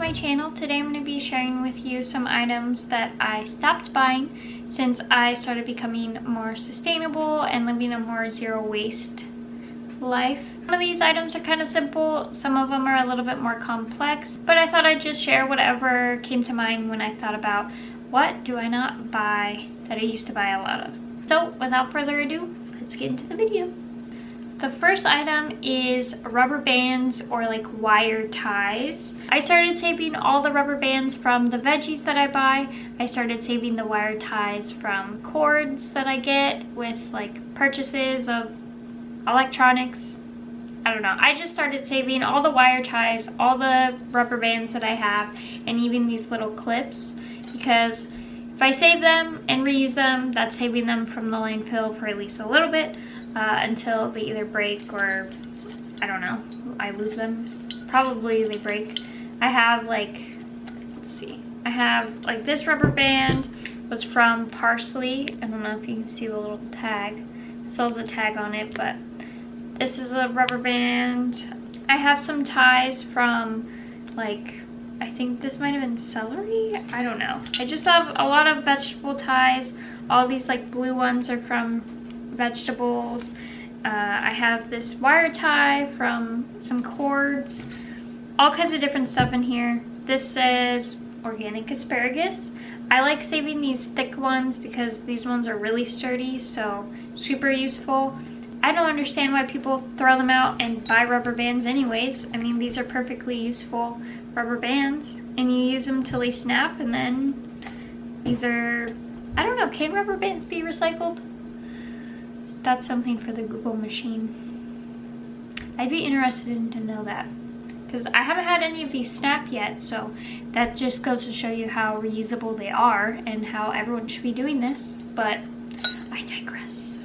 my channel. Today I'm going to be sharing with you some items that I stopped buying since I started becoming more sustainable and living a more zero waste life. Some of these items are kind of simple, some of them are a little bit more complex, but I thought I'd just share whatever came to mind when I thought about what do I not buy that I used to buy a lot of. So without further ado, let's get into the video. The first item is rubber bands or like wire ties. I started saving all the rubber bands from the veggies that I buy. I started saving the wire ties from cords that I get with like purchases of electronics. I don't know. I just started saving all the wire ties, all the rubber bands that I have, and even these little clips, because if I save them and reuse them, that's saving them from the landfill for at least a little bit. Until they either break or, I don't know, I lose them. Probably they break. I have like, let's see, I have like this rubber band was from Parsley. I don't know if you can see the little tag. It still has a tag on it, but this is a rubber band. I have some ties from like, I think this might have been celery. I don't know. I just have a lot of vegetable ties. All these like blue ones are from vegetables. I have this wire tie from some cords, all kinds of different stuff in here. This says organic asparagus. I like saving these thick ones because these ones are really sturdy, so super useful. I don't understand why people throw them out and buy rubber bands anyways. I mean, these are perfectly useful rubber bands, and you use them till they snap, and then either, I don't know, can rubber bands be recycled? That's something for the Google machine. I'd be interested in to know that, because I haven't had any of these snap yet, so that just goes to show you how reusable they are and how everyone should be doing this, but I digress.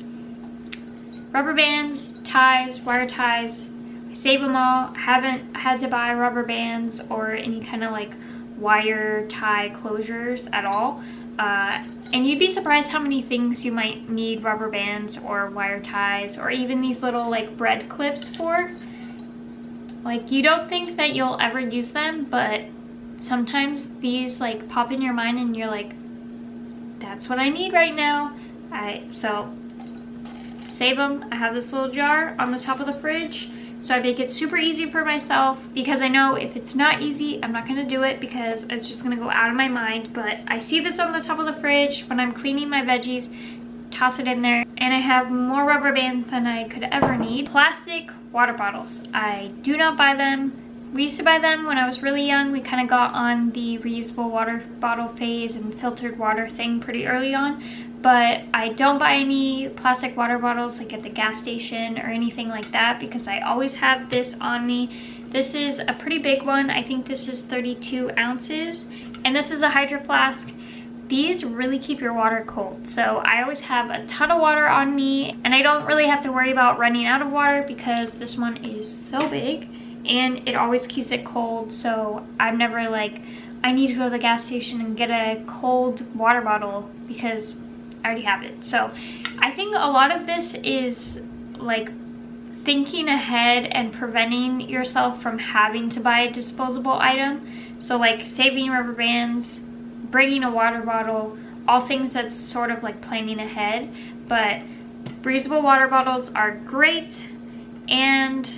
Rubber bands, ties, wire ties, I save them all. I haven't had to buy rubber bands or any kind of like wire tie closures at all. And you'd be surprised how many things you might need rubber bands or wire ties or even these little like bread clips for. Like, you don't think that you'll ever use them, but sometimes these like pop in your mind and you're like, that's what I need right now. So save them. I have this little jar on the top of the fridge, so I make it super easy for myself, because I know if it's not easy, I'm not gonna do it because it's just gonna go out of my mind. But I see this on the top of the fridge when I'm cleaning my veggies, toss it in there, and I have more rubber bands than I could ever need. Plastic water bottles. I do not buy them. We used to buy them when I was really young. We kind of got on the reusable water bottle phase and filtered water thing pretty early on. But I don't buy any plastic water bottles like at the gas station or anything like that, because I always have this on me. This is a pretty big one. I think this is 32 ounces. And this is a Hydro Flask. These really keep your water cold. So I always have a ton of water on me, and I don't really have to worry about running out of water because this one is so big and it always keeps it cold. So I'm never like, I need to go to the gas station and get a cold water bottle because I already have it. So I think a lot of this is like thinking ahead and preventing yourself from having to buy a disposable item. So like saving rubber bands, bringing a water bottle, all things that's sort of like planning ahead. But reusable water bottles are great, and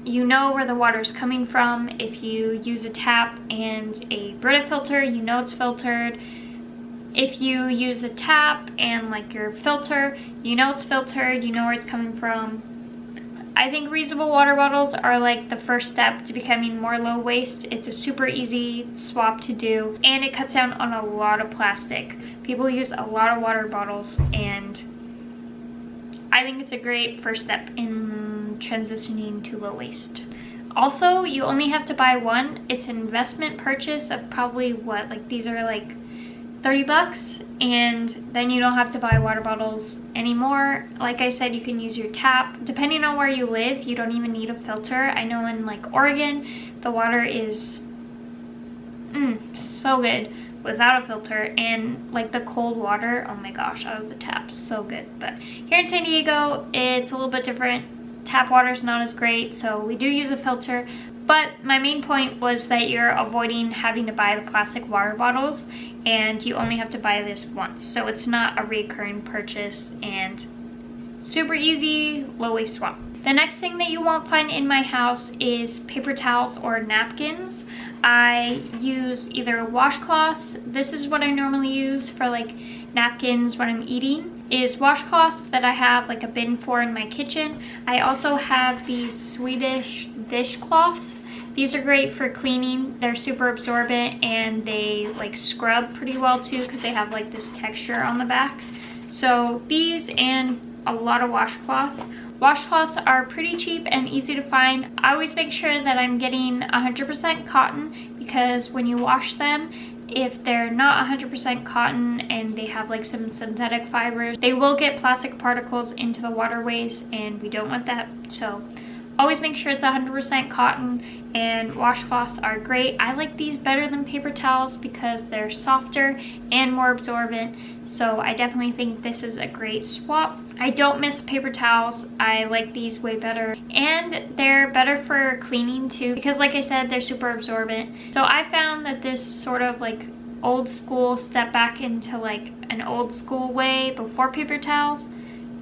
you know where the water's coming from. If you use a tap and a Brita filter, you know it's filtered. If you use a tap and like your filter, you know it's filtered, you know where it's coming from. I think reusable water bottles are like the first step to becoming more low waste. It's a super easy swap to do, and it cuts down on a lot of plastic. People use a lot of water bottles, and I think it's a great first step in transitioning to low waste. Also, you only have to buy one. It's an investment purchase of probably what, like these are like 30 bucks, and then you don't have to buy water bottles anymore. Like I said, you can use your tap. Depending on where you live, you don't even need a filter. I know in like Oregon, the water is so good without a filter, and like the cold water, oh my gosh, out of the tap, so good. But here in San Diego, it's a little bit different. Tap water is not as great, so we do use a filter. But my main point was that you're avoiding having to buy the plastic water bottles, and you only have to buy this once. So it's not a recurring purchase, and super easy, low waste swap. The next thing that you won't find in my house is paper towels or napkins. I use either washcloths. This is what I normally use for like napkins when I'm eating, is washcloths that I have like a bin for in my kitchen. I also have these Swedish dishcloths. These are great for cleaning. They're super absorbent and they like scrub pretty well too because they have like this texture on the back. So these and a lot of washcloths. Washcloths are pretty cheap and easy to find. I always make sure that I'm getting 100% cotton because when you wash them, if they're not 100% cotton and they have like some synthetic fibers, they will get plastic particles into the waterways, and we don't want that. So always make sure it's 100% cotton, and washcloths are great. I like these better than paper towels because they're softer and more absorbent. So I definitely think this is a great swap. I don't miss paper towels. I like these way better. And they're better for cleaning too because like I said, they're super absorbent. So I found that this sort of like old school step back into like an old school way before paper towels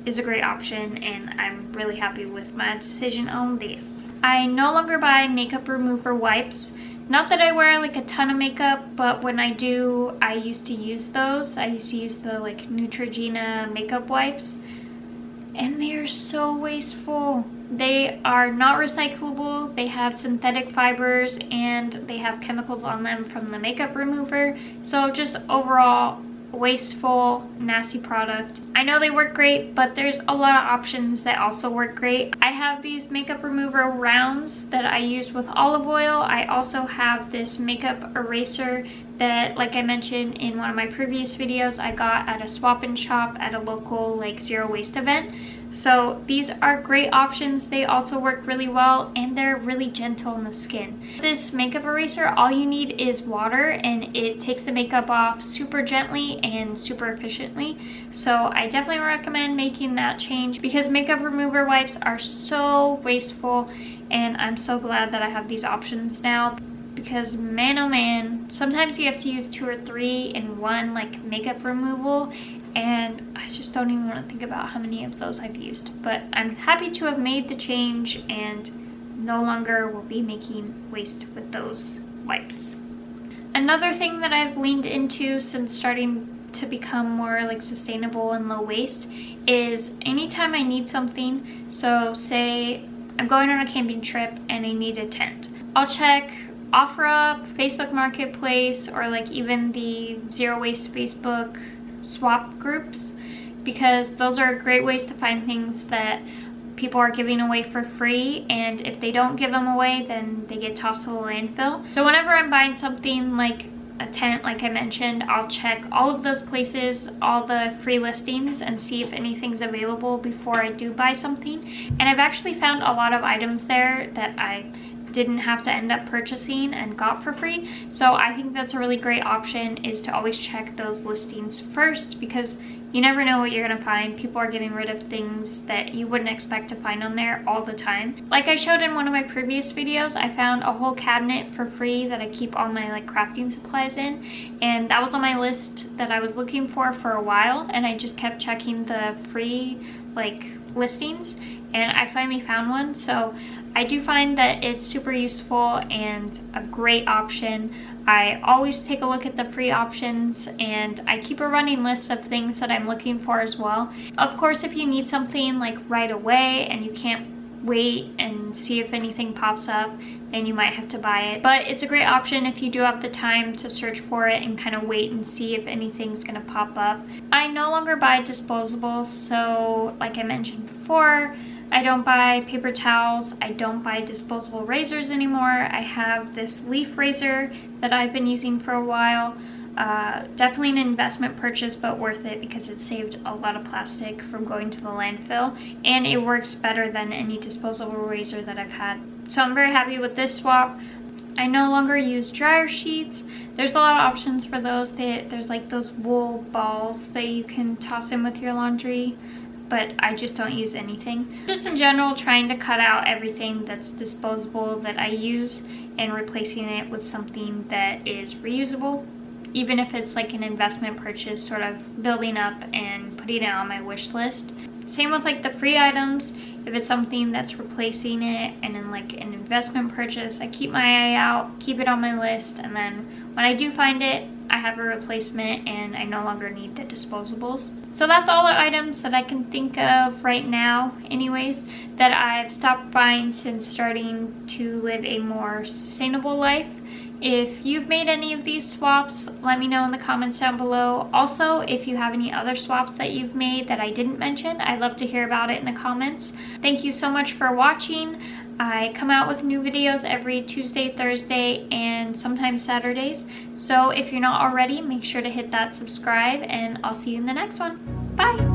is a great option, and I'm really happy with my decision on this. I no longer buy makeup remover wipes. Not that I wear like a ton of makeup, but when I do, I used to use those. I used to use the like Neutrogena makeup wipes, and they are so wasteful. They are not recyclable. They have synthetic fibers and they have chemicals on them from the makeup remover. So just overall wasteful, nasty product. I know they work great, but there's a lot of options that also work great. I have these makeup remover rounds that I use with olive oil. I also have this makeup eraser that, like I mentioned in one of my previous videos, I got at a swap and shop at a local like zero waste event. So these are great options. They also work really well and they're really gentle on the skin. This makeup eraser, all you need is water and it takes the makeup off super gently and super efficiently. So I definitely recommend making that change because makeup remover wipes are so wasteful, and I'm so glad that I have these options now. Because man oh man, sometimes you have to use 2 or 3 in one like makeup removal, and I just don't even want to think about how many of those I've used. But I'm happy to have made the change and no longer will be making waste with those wipes. Another thing that I've leaned into since starting to become more like sustainable and low waste is anytime I need something, so say I'm going on a camping trip and I need a tent, I'll check OfferUp, Facebook Marketplace, or like even the zero waste Facebook swap groups, because those are great ways to find things that people are giving away for free, and if they don't give them away then they get tossed to the landfill. So whenever I'm buying something like a tent, like I mentioned, I'll check all of those places, all the free listings, and see if anything's available before I do buy something. And I've actually found a lot of items there that I didn't have to end up purchasing and got for free. So I think that's a really great option, is to always check those listings first, because you never know what you're gonna find. People are getting rid of things that you wouldn't expect to find on there all the time. Like I showed in one of my previous videos, I found a whole cabinet for free that I keep all my like crafting supplies in, and that was on my list that I was looking for a while, and I just kept checking the free like listings, and I finally found one. So I do find that it's super useful and a great option. I always take a look at the free options, and I keep a running list of things that I'm looking for as well. Of course, if you need something like right away and you can't wait and see if anything pops up, then you might have to buy it. But it's a great option if you do have the time to search for it and kind of wait and see if anything's gonna pop up. I no longer buy disposables, so like I mentioned before, I don't buy paper towels, I don't buy disposable razors anymore. I have this leaf razor that I've been using for a while. Definitely an investment purchase, but worth it because it saved a lot of plastic from going to the landfill, and it works better than any disposable razor that I've had. So I'm very happy with this swap. I no longer use dryer sheets. There's a lot of options for those. There's like those wool balls that you can toss in with your laundry. but I just don't use anything. Just in general, trying to cut out everything that's disposable that I use and replacing it with something that is reusable. Even if it's like an investment purchase, sort of building up and putting it on my wish list. Same with like the free items. If it's something that's replacing it and in like an investment purchase, I keep my eye out, keep it on my list, and then when I do find it, I have a replacement and I no longer need the disposables. So that's all the items that I can think of right now anyways, that I've stopped buying since starting to live a more sustainable life. If you've made any of these swaps, let me know in the comments down below. Also, if you have any other swaps that you've made that I didn't mention, I'd love to hear about it in the comments. Thank you so much for watching. I come out with new videos every Tuesday, Thursday, and sometimes Saturdays. So if you're not already, make sure to hit that subscribe, and I'll see you in the next one. Bye!